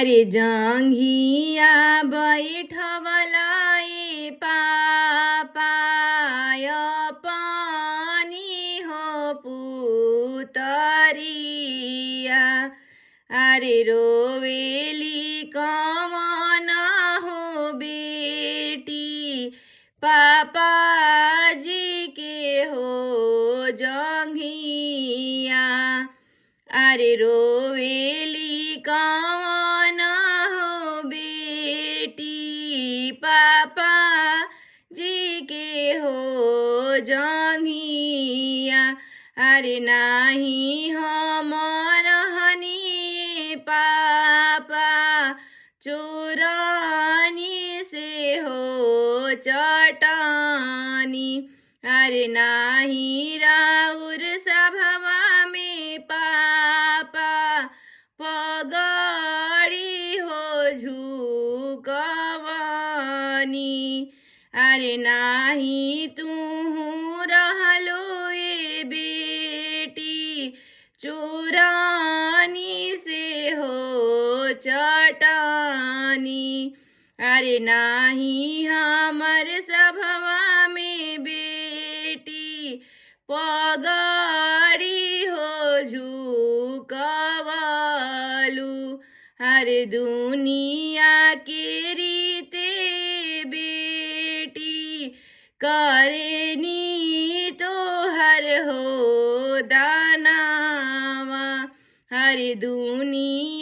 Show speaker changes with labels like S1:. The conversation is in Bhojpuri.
S1: अरे जंघिया बैठवलाई पापाय पानी हो पुतरिया। अरे रोवेली कवन हो बेटी पापाजी के हो जंघिया। अरे रोवेली कवन हो बेटी पापा जी के हो जंघिया। अरे नाही हम रहनी पापा चोरनी से हो चटानी। अरे नाही राउर सभवा में पापा पगड़ी हो झुकवानी। अरे नाही तुहू रहलो ए बेटी चोरानी से हो चटानी। अरे नाही हमर सभवा में बेटी पगड़ी हो झुकवालू। हरे दुनिया के रीते बेटी करेनी तो हर हो दानावा। हरे दुनिया